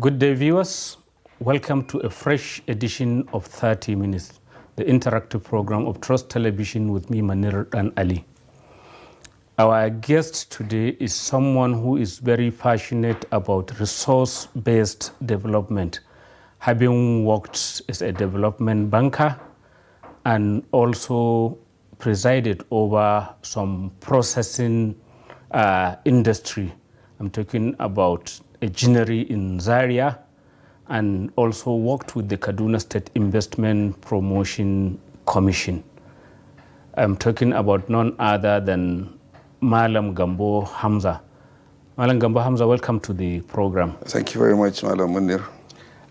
Good day, viewers. Welcome to a fresh edition of 30 Minutes, the interactive program of Trust Television with me, Manir and Ali. Our guest today is someone who is very passionate about resource-based development, having worked as a development banker and also presided over some processing industry. I'm talking about a ginnery in Zaria, and also worked with the Kaduna State Investment Promotion Commission. I'm talking about none other than Malam Gambo Hamza. Malam Gambo Hamza, welcome to the program. Thank you very much, Malam Manir.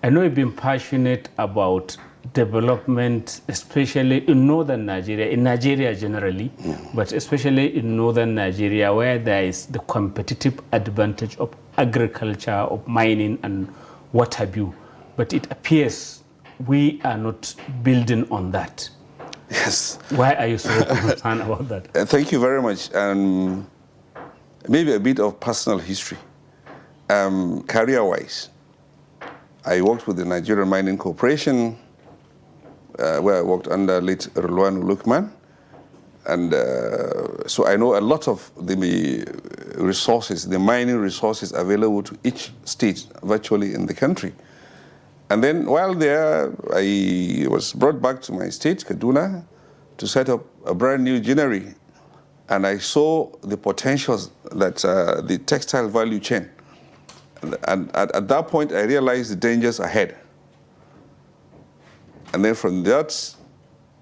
I know you've been passionate about development, especially in northern Nigeria, in Nigeria generally, but especially in northern Nigeria, where there is the competitive advantage of agriculture, of mining, and what have you. But it appears we are not building on that. Yes. Why are you so concerned about that? Thank you very much. Maybe a bit of personal history. Career-wise, I worked with the Nigerian Mining Corporation, where I worked under late Rulwan Lukman. And so I know a lot of the resources, the mining resources available to each state virtually in the country. And then while there, I was brought back to my state, Kaduna, to set up a brand new ginnery. And I saw the potentials that the textile value chain. And at that point, I realized the dangers ahead. And then from that,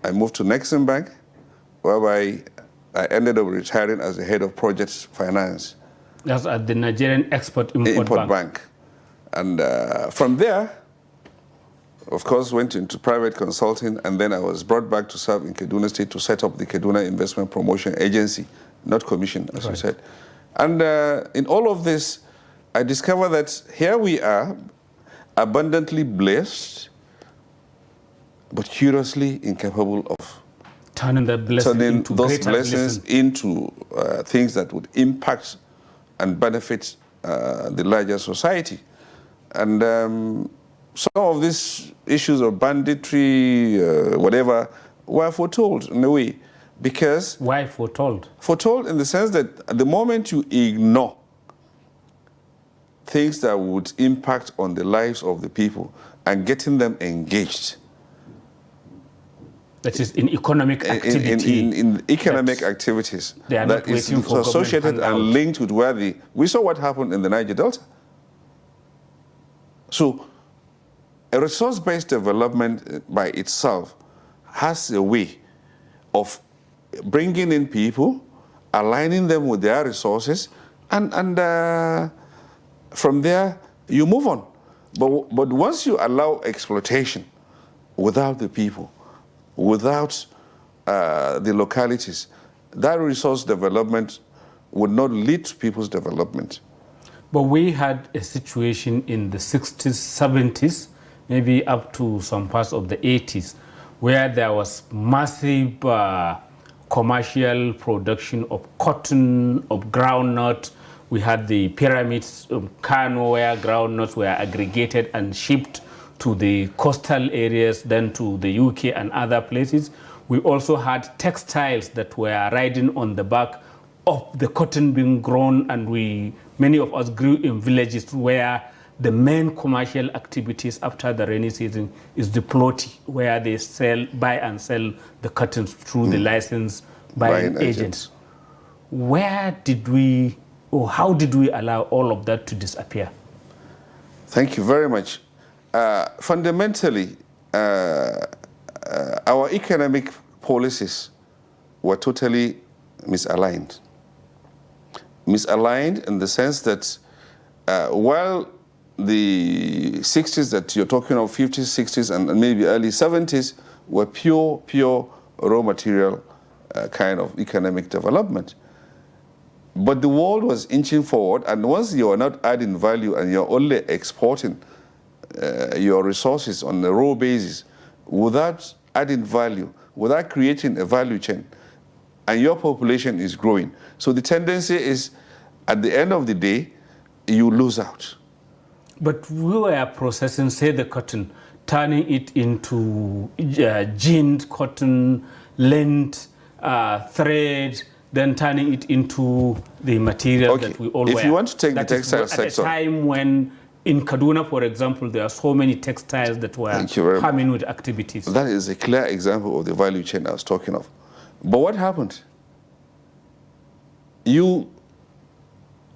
I moved to Nexim Bank, whereby I ended up retiring as the head of projects finance. That's at the Nigerian Export-Import Bank. And from there, of course, went into private consulting, and then I was brought back to serve in Kaduna State to set up the Kaduna Investment Promotion Agency, not commission, as you said. And in all of this, I discovered that here we are, abundantly blessed, but curiously incapable of turning those blessings into things that would impact and benefit the larger society. And some of these issues of banditry, whatever, were foretold in a way. Because... Why foretold? Foretold in the sense that at the moment you ignore things that would impact on the lives of the people and getting them engaged. That is in economic activity. In economic activities. They are that not waiting for associated and linked with where we saw what happened in the Niger Delta. So a resource-based development by itself has a way of bringing in people, aligning them with their resources, and from there you move on. But once you allow exploitation without the people, without the localities, that resource development would not lead to people's development. But we had a situation in the 60s, 70s, maybe up to some parts of the 80s, where there was massive commercial production of cotton, of groundnut. We had the pyramids of Kano, where groundnuts were aggregated and shipped to the coastal areas, then to the UK and other places. We also had textiles that were riding on the back of the cotton being grown, and many of us grew in villages where the main commercial activities after the rainy season is the plot, where they buy and sell the cotton through the license buying agents. Where did we, or how did we allow all of that to disappear? Thank you very much. Fundamentally, our economic policies were totally misaligned. Misaligned in the sense that while the 60s that you're talking of, 50s, 60s, and maybe early 70s, were pure raw material kind of economic development. But the world was inching forward, and once you are not adding value and you're only exporting your resources on a raw basis without adding value, without creating a value chain, and your population is growing. So the tendency is, at the end of the day, you lose out. But we were processing, say, the cotton, turning it into jeans, cotton, lint, thread, then turning it into the material that we all wear. If you want to take the textile sector... At a time when, in Kaduna, for example, there are so many textiles that were coming with activities. That is a clear example of the value chain I was talking of. But what happened? You,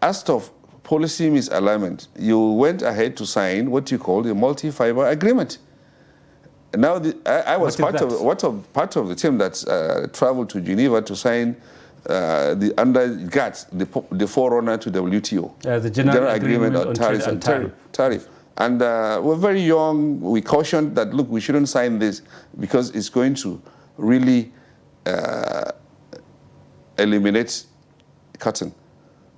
as of policy misalignment, you went ahead to sign what you call the multi-fiber agreement. Now, I was part of the team that traveled to Geneva to sign under GATT, the forerunner to WTO, the General Agreement on Tariff. And we're very young. We cautioned that, look, we shouldn't sign this because it's going to really eliminate cotton.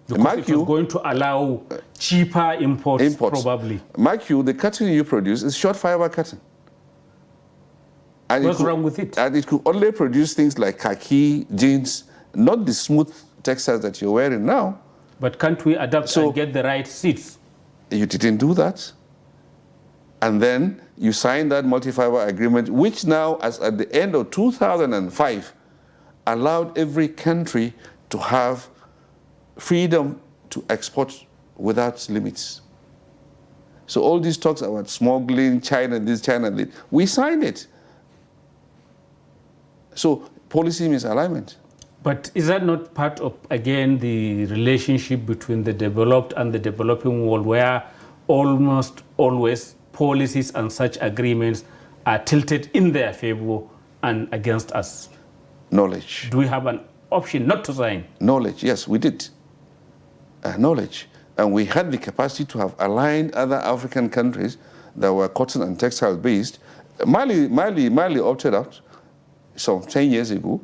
Because it was going to allow cheaper imports, probably. Mark you, the cotton you produce is short fiber cotton. And what's wrong with it? And it could only produce things like khaki, jeans, not the smooth textiles that you're wearing now. But can't we adapt and get the right seeds? You didn't do that. And then you signed that multi-fiber agreement, which now, as at the end of 2005, allowed every country to have freedom to export without limits. So all these talks about smuggling, China this, China that, we signed it. So policy misalignment. But is that not part of, again, the relationship between the developed and the developing world, where almost always policies and such agreements are tilted in their favor and against us? Knowledge. Do we have an option not to sign? Knowledge, yes, we did. Knowledge. And we had the capacity to have aligned other African countries that were cotton and textile based. Mali opted out some 10 years ago,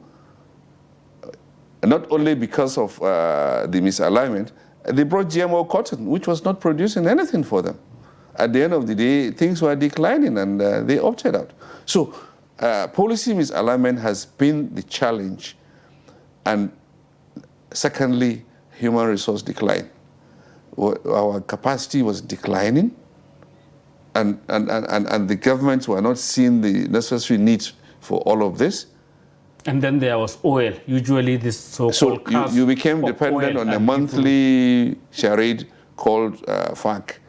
not only because of the misalignment, they brought GMO cotton, which was not producing anything for them. At the end of the day, things were declining and they opted out. So policy misalignment has been the challenge. And secondly, human resource decline. Our capacity was declining, and the governments were not seeing the necessary needs for all of this. And then there was oil, usually this so-called you became dependent on a monthly charade called FAC.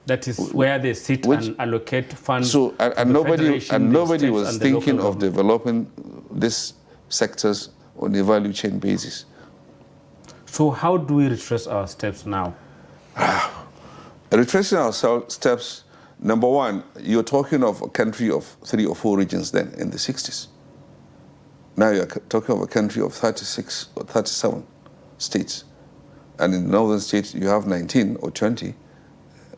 That is where they sit and allocate funds. So, and nobody was thinking of developing these sectors on a value chain basis. So how do we retrace our steps now? Retracing our steps, number one, you're talking of a country of 3 or 4 regions then in the 60s. Now you're talking of a country of 36 or 37 states. And in the northern states, you have 19 or 20,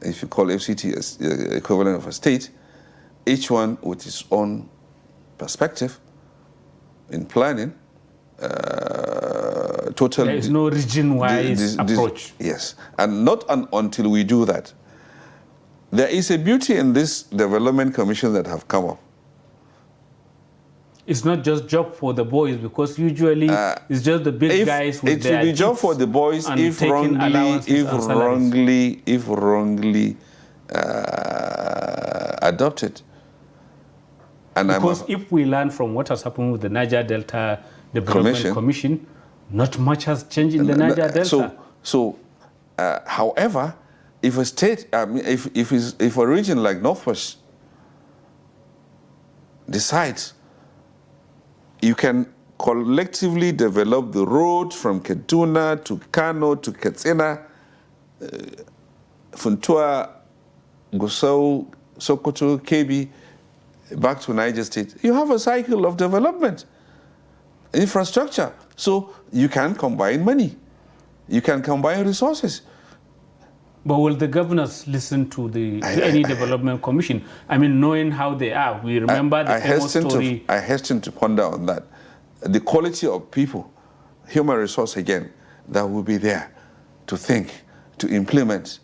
if you call FCT as the equivalent of a state, each one with its own perspective in planning. There is no region-wise approach. Yes, and not until we do that. There is a beauty in this development commission that have come up. It's not just job for the boys, because usually it's just the big guys with their It will be job for the boys if wrongly adopted. And because if we learn from what has happened with the Niger Delta Development Commission, not much has changed in the Niger Delta. However, if a state, if a region like Northwest decides you can collectively develop the road from Kaduna to Kano to Katsina, Funtua, Gusau, Sokoto, Kebbi, back to Niger State, you have a cycle of development, infrastructure. So you can combine money, you can combine resources. But will the governors listen to any development commission? I mean, knowing how they are, we remember the famous story. I hasten to ponder on that. The quality of people, human resource again, that will be there to think, to implement,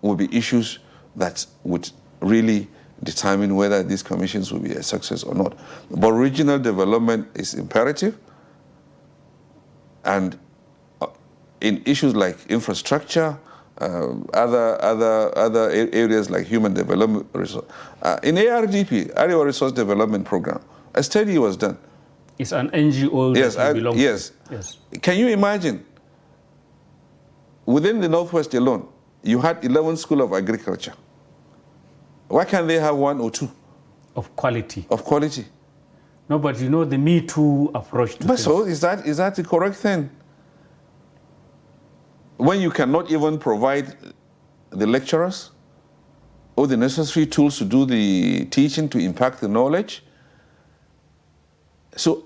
will be issues that would really determine whether these commissions will be a success or not. But regional development is imperative, and in issues like infrastructure other areas like human development resource. In ARDP, Area Resource Development Program, a study was done. It's an NGO Yes, that you belong to. yes. Can you imagine? Within the Northwest alone, you had 11 schools of agriculture. Why can't they have one or two? Of quality. Of quality. No, but you know the Me Too approach to But things. so is that the correct thing? When you cannot even provide the lecturers or the necessary tools to do the teaching, to impact the knowledge, so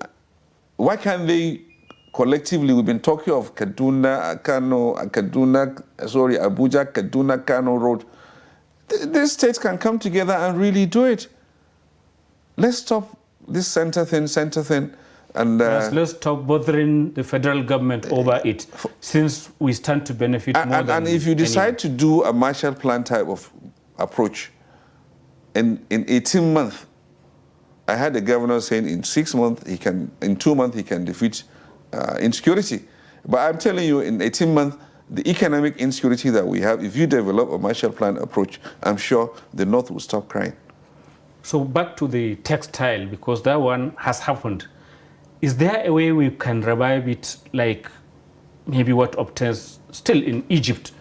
why can't they collectively? We've been talking of Abuja, Kaduna, Kano Road. These states can come together and really do it. Let's stop this center thing, and let's stop bothering the federal government over it, since we stand to benefit more than and if you decide anyone. to do a Marshall Plan type of approach, in 18 months, I had the governor saying in 6 months in 2 months he can defeat insecurity. But I'm telling you, in 18 months, the economic insecurity that we have, if you develop a Marshall Plan approach, I'm sure the North will stop crying. So back to the textile, because that one has happened. Is there a way we can revive it, like maybe what obtains still in Egypt?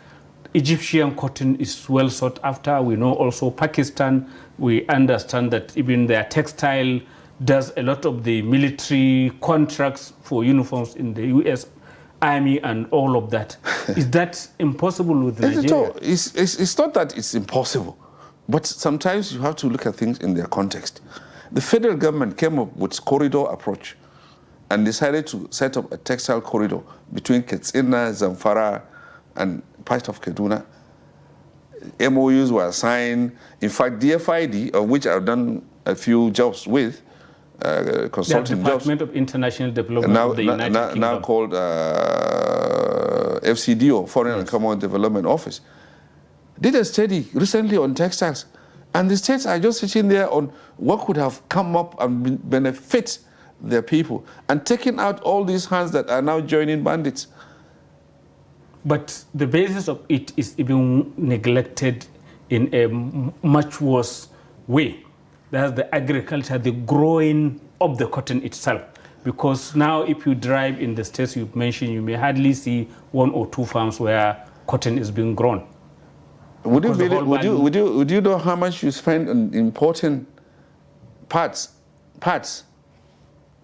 Egyptian cotton is well sought after. We know also Pakistan, we understand that even their textile does a lot of the military contracts for uniforms in the US Army and all of that. Is that impossible with Nigeria? It's not that it's impossible, but sometimes you have to look at things in their context. The federal government came up with corridor approach and decided to set up a textile corridor between Katsina, Zamfara, and part of Kaduna. MOUs were signed. In fact, DFID, of which I've done a few jobs with, consulting jobs. Department of International Development of the United Kingdom. Now called FCDO, Foreign and Common Development Office, did a study recently on textiles. And the states are just sitting there on what could have come up and benefit their people, and taking out all these hands that are now joining bandits. But the basis of it is even neglected in a much worse way. That's the agriculture, the growing of the cotton itself. Because now if you drive in the states you've mentioned, you may hardly see 1 or 2 farms where cotton is being grown. Would you know how much you spend on importing parts?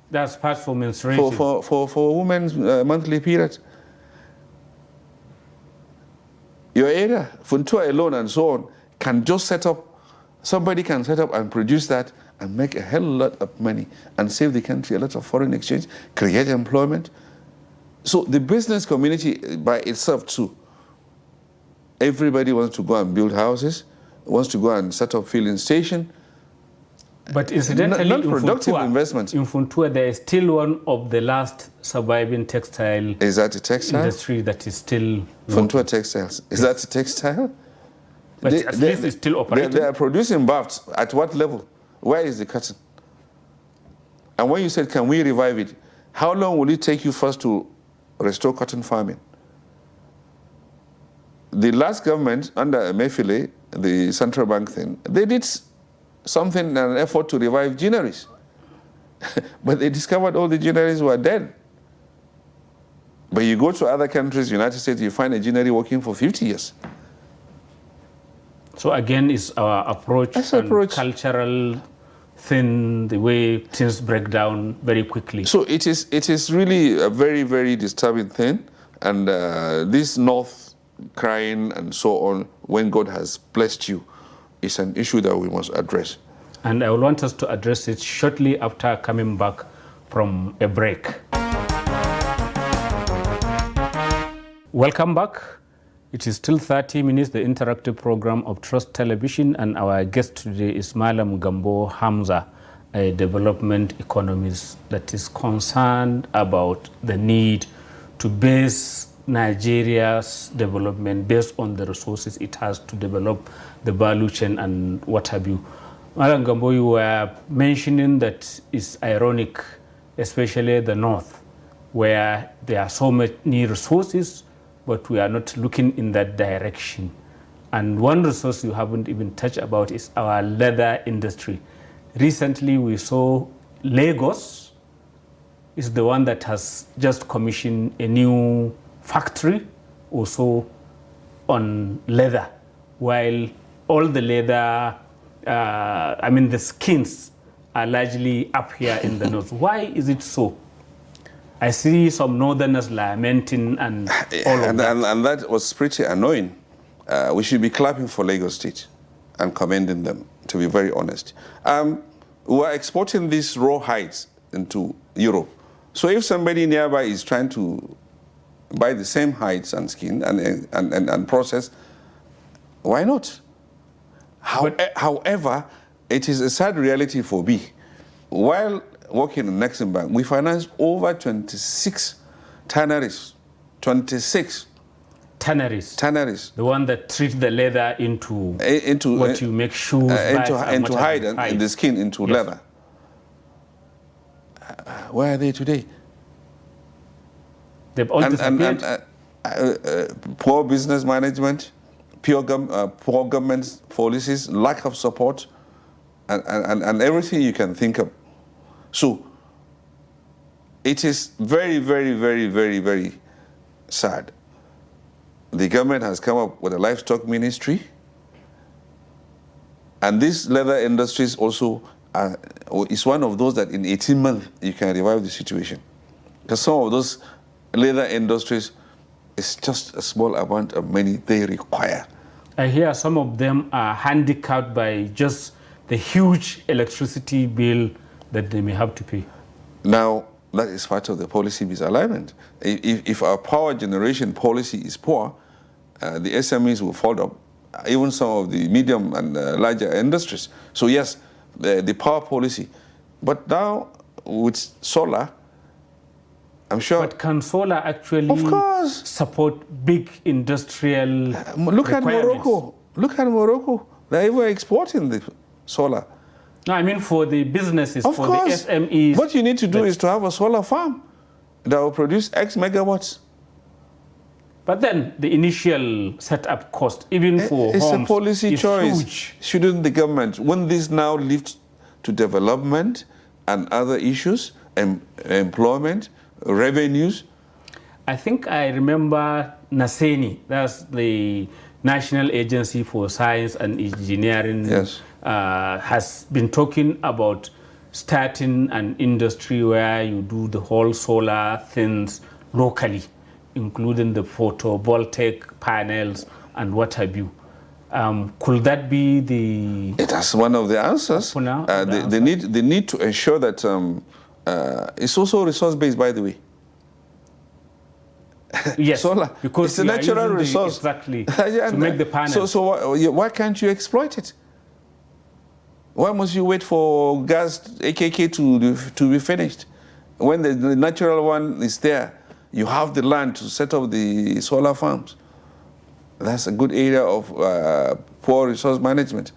That's parts for menstruation. For women's monthly period. Your area, Funtua alone and so on, can just set up, somebody can set up and produce that and make a hell of a lot of money and save the country a lot of foreign exchange, create employment. So the business community by itself too, everybody wants to go and build houses, wants to go and set up filling station. But incidentally, non-productive investments. In Funtua, there is still one of the last surviving textile industry that is still Funtua Textiles. Is that a textile? But at least it's still operating. They are producing bafts. At what level? Where is the cotton? And when you said, can we revive it? How long will it take you first to restore cotton farming? The last government under Emefiele, the central bank thing, they did something, an effort to revive gineries. But they discovered all the gineries were dead. But you go to other countries, United States, you find a ginery working for 50 years. So again, it's our approach and cultural thing, the way things break down very quickly. So it is really a very, very disturbing thing. And this North crying and so on, when God has blessed you, is an issue that we must address. And I will want us to address it shortly after coming back from a break. Welcome back. It is still 30 minutes, the interactive program of Trust Television, and our guest today is Malam Gambo Hamza, a development economist that is concerned about the need to base Nigeria's development based on the resources it has to develop the value chain and what have you. Malam Gambo, you were mentioning that it's ironic, especially the North, where there are so many resources, but we are not looking in that direction. And one resource you haven't even touched about is our leather industry. Recently, we saw Lagos is the one that has just commissioned a new factory also on leather, while all the leather, the skins are largely up here in the north. Why is it so? I see some northerners lamenting and all of that. And that was pretty annoying. We should be clapping for Lagos State and commending them, to be very honest. We are exporting these raw hides into Europe. So if somebody nearby is trying to buy the same hides and skin and process, why not? However, it is a sad reality for me. While working in Nexim Bank, we financed over 26 tanneries. 26 tanneries. The one that treat the leather into what you make shoes, into hide and the skin into leather. Where are they today? They've all disappeared. Poor business management, poor government policies, lack of support, and everything you can think of. So it is very, very, very, very, very sad. The government has come up with a livestock ministry, and this leather industries also is one of those that in 18 months you can revive the situation. Because some of those leather industries is just a small amount of money they require. I hear some of them are handicapped by just the huge electricity bill that they may have to pay. Now, that is part of the policy misalignment. If our power generation policy is poor, the SMEs will fall up, even some of the medium and larger industries. So yes, the power policy. But now, with solar, I'm sure... But can solar actually support big industrial Look at Morocco. Look at Morocco. They're even exporting the solar. No, I mean for the businesses, of for course. the SMEs. What you need to do is to have a solar farm that will produce X megawatts. But then the initial setup cost, even for it's homes, a policy is choice. Huge. Shouldn't the government, when this now leads to development and other issues, employment, revenues? I think I remember NASENI, that's the National Agency for Science and Engineering, yes. Has been talking about starting an industry where you do the whole solar things locally, including the photovoltaic panels and what have you. Could that be the... That's one of the answers. They need to ensure that it's also resource-based, by the way. Yes, solar, because it's a natural resource. Exactly, to make the panels. So why can't you exploit it? Why must you wait for gas AKK to be finished? When the natural one is there, you have the land to set up the solar farms. That's a good area of poor resource management.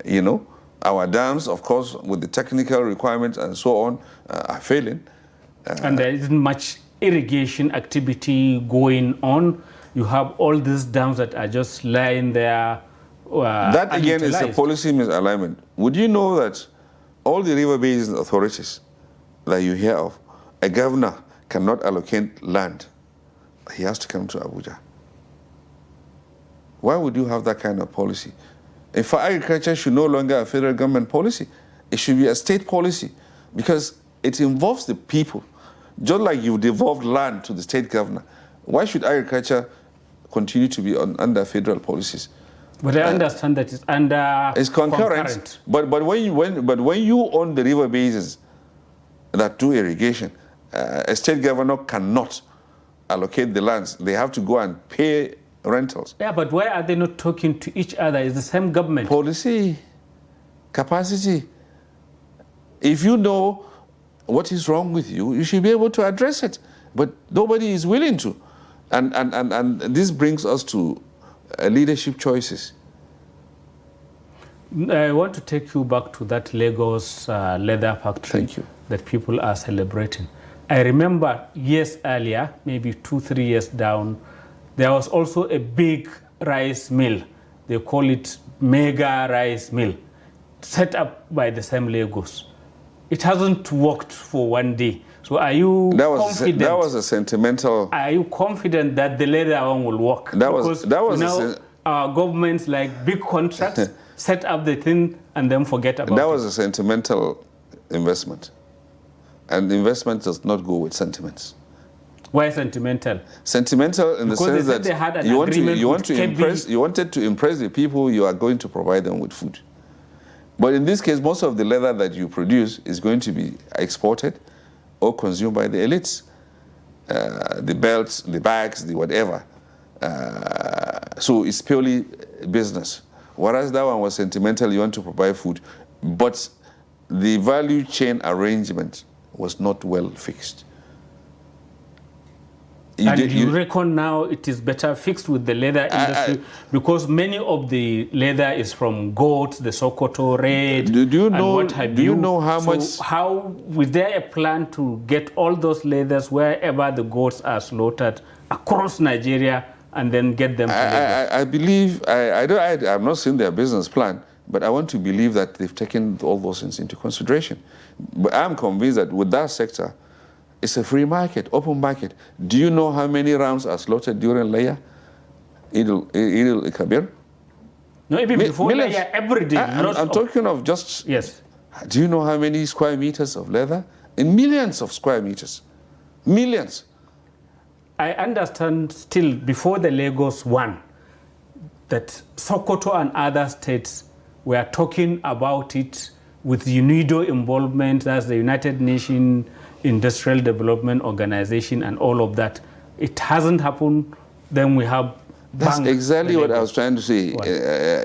You know, our dams, of course, with the technical requirements and so on, are failing. And there isn't much irrigation activity going on. You have all these dams that are just lying there. That again is a policy misalignment. Would you know that all the river basin authorities that you hear of, a governor cannot allocate land. He has to come to Abuja. Why would you have that kind of policy? In fact, agriculture should no longer be a federal government policy. It should be a state policy because it involves the people. Just like you devolved land to the state governor, why should agriculture continue to be under federal policies? But I understand that it's under concurrent. But when you own the river basins that do irrigation, a state governor cannot allocate the lands. They have to go and pay rentals. Yeah, but why are they not talking to each other? It's the same government. Policy, capacity. If you know what is wrong with you, you should be able to address it. But nobody is willing to. And this brings us to leadership choices. I want to take you back to that Lagos leather factory. Thank you. That people are celebrating. I remember years earlier, maybe 2-3 years down, there was also a big rice mill. They call it mega rice mill, set up by the same Lagos. It hasn't worked for one day. So are you confident? That was a sentimental. Are you confident that the later one will work? Our governments like big contracts, set up the thing and then forget about it. That was a sentimental investment. And investment does not go with sentiments. Why sentimental? Sentimental in the sense that they had an you wanted to impress the people. You are going to provide them with food. But in this case, most of the leather that you produce is going to be exported or consumed by the elites. The belts, the bags, the whatever. So it's purely business. Whereas that one was sentimental, you want to provide food. But the value chain arrangement was not well fixed. You reckon now it is better fixed with the leather industry because many of the leather is from goats, the Sokoto red. Do you know how much? How was there a plan to get all those leathers wherever the goats are slaughtered across Nigeria and then get them to Lagos? I believe I've not seen their business plan, but I want to believe that they've taken all those things into consideration. But I'm convinced that with that sector, it's a free market, open market. Do you know how many rams are slaughtered during Layya? Eid al-Kabir? No, even before Layya, every day. I'm talking of just... Yes. Do you know how many square meters of leather? In millions of square meters. Millions. I understand still before the Lagos one, that Sokoto and other states were talking about it with UNIDO involvement, that's the United Nations Industrial Development Organization and all of that. It hasn't happened. Then we have... That's exactly what I was trying to say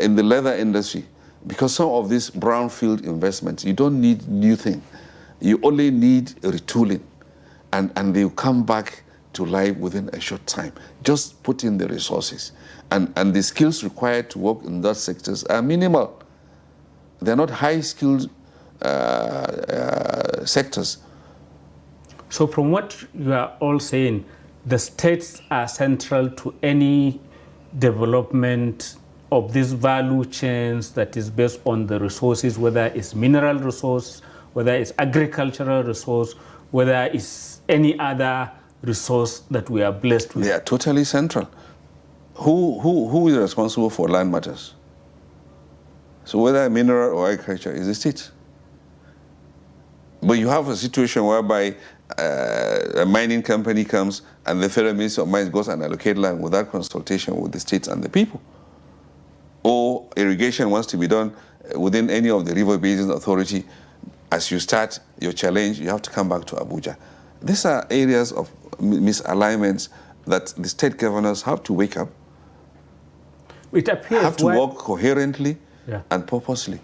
in the leather industry. Because some of these brownfield investments, you don't need new thing. You only need retooling. And they'll come back to life within a short time. Just put in the resources. And the skills required to work in those sectors are minimal. They're not high-skilled sectors. So from what you are all saying, the states are central to any development of these value chains that is based on the resources, whether it's mineral resource, whether it's agricultural resource, whether it's any other resource that we are blessed with. They are totally central. Who is responsible for land matters? So whether mineral or agriculture is the state. But you have a situation whereby a mining company comes and the Federal Ministry of Mines goes and allocate land without consultation with the states and the people. Or irrigation wants to be done within any of the river basin authority. As you start your challenge, you have to come back to Abuja. These are areas of misalignments that the state governors have to wake up. It appears have to work coherently and purposely.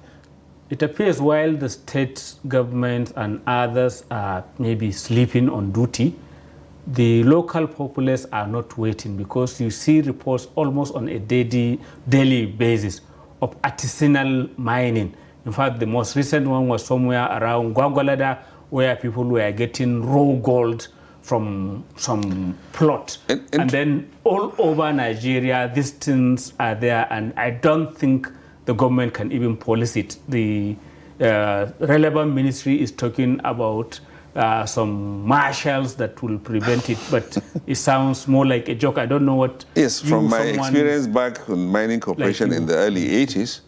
It appears while the state government and others are maybe sleeping on duty, the local populace are not waiting, because you see reports almost on a daily basis of artisanal mining. In fact, the most recent one was somewhere around Gwagwalada, where people were getting raw gold from some plot. And then all over Nigeria, these things are there, and I don't think the government can even police it. The relevant ministry is talking about some marshals that will prevent it, but it sounds more like a joke. I don't know what... Yes, from my experience back in mining corporation in the early 80s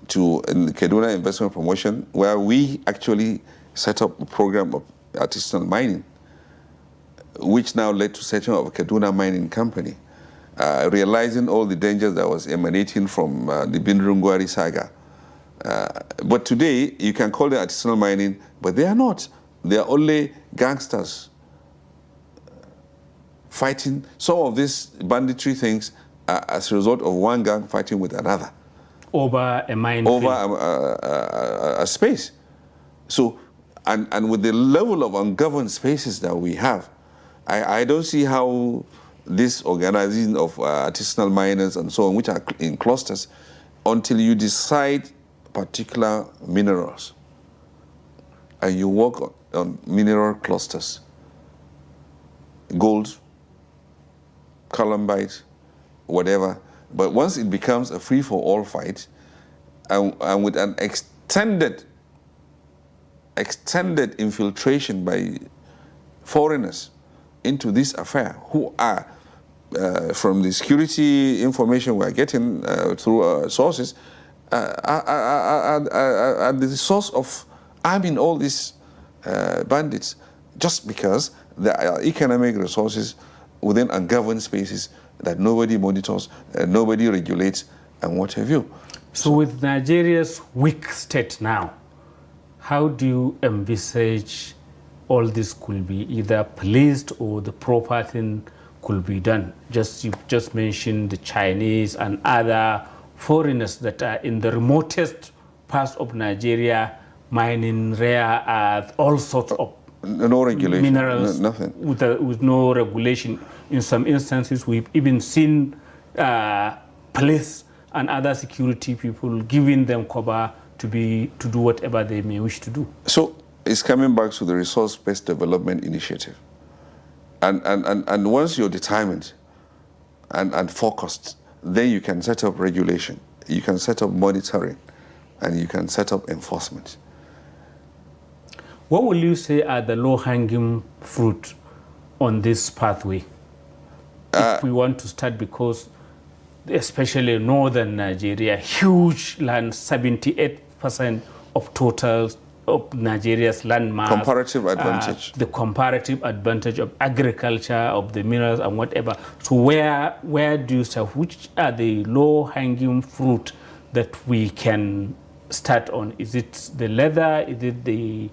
to in Kaduna Investment Promotion, where we actually set up a program of artisanal mining, which now led to setting up a Kaduna Mining Company. Realizing all the dangers that was emanating from the Bindrungwari saga. But today, you can call them artisanal mining, but they are not. They are only gangsters fighting. Some of these banditry things are as a result of one gang fighting with another. Over a mine Over a space. So, and with the level of ungoverned spaces that we have, I don't see how this organizing of artisanal miners and so on, which are in clusters, until you decide particular minerals and you work on mineral clusters, gold, columbite, whatever. But once it becomes a free-for-all fight, and with an extended infiltration by foreigners into this affair, who are, from the security information we are getting through sources, are the source of arming all these bandits, just because there are economic resources within ungoverned spaces that nobody monitors, nobody regulates, and what have you. So with Nigeria's weak state now, how do you envisage all this could be either policed or the proper thing could be done? You just mentioned the Chinese and other foreigners that are in the remotest parts of Nigeria, mining rare earth, all sorts of no regulation, minerals, nothing. With no regulation. In some instances, we've even seen police and other security people giving them cover to do whatever they may wish to do. So it's coming back to the resource-based development initiative. And once you're determined and focused, then you can set up regulation, you can set up monitoring, and you can set up enforcement. What will you say are the low-hanging fruit on this pathway? If we want to start, because especially northern Nigeria, huge land, 78% of total of Nigeria's land mass. Comparative advantage. The comparative advantage of agriculture, of the minerals and whatever. So where do you start? Which are the low-hanging fruit that we can start on? Is it the leather? Is it the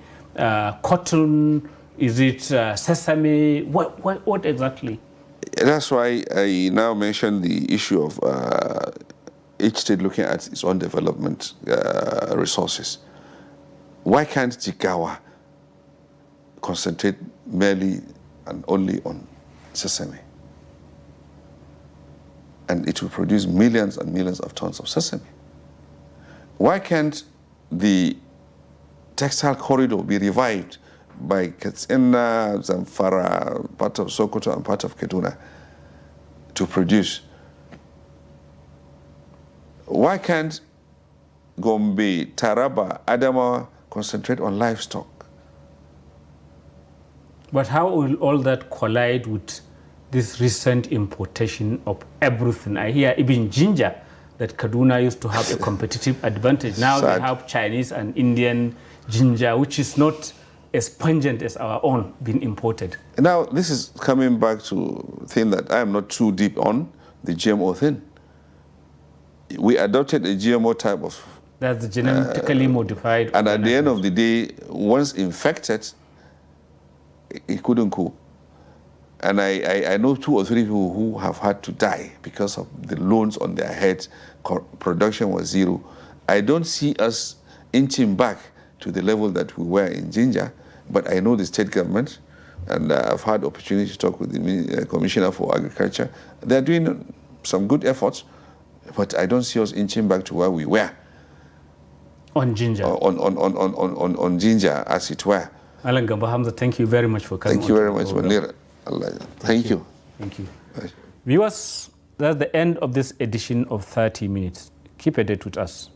cotton? Is it sesame? What exactly? That's why I now mentioned the issue of each state looking at its own development resources. Why can't Jigawa concentrate merely and only on sesame? And it will produce millions and millions of tons of sesame. Why can't the textile corridor be revived by Katsina, Zamfara, part of Sokoto and part of Kaduna to produce? Why can't Gombe, Taraba, Adamawa concentrate on livestock? But how will all that collide with this recent importation of everything? I hear even ginger, that Kaduna used to have a competitive advantage. Now they have Chinese and Indian ginger, which is not as pungent as our own, being imported. Now, this is coming back to a thing that I am not too deep on, the GMO thing. We adopted a GMO type of... That's the genetically modified. And at the end of the day, once infected, it couldn't cope. And I know 2 or 3 people who have had to die because of the loans on their heads. Production was zero. I don't see us inching back to the level that we were in ginger, but I know the state government, and I've had opportunity to talk with the Commissioner for Agriculture. They're doing some good efforts, but I don't see us inching back to where we were. On ginger? On ginger, as it were. Alan Gambo, Hamza, thank you very much for coming. Thank you very much, Manir. Thank you. Thank you. Viewers, that's the end of this edition of 30 Minutes. Keep a date with us.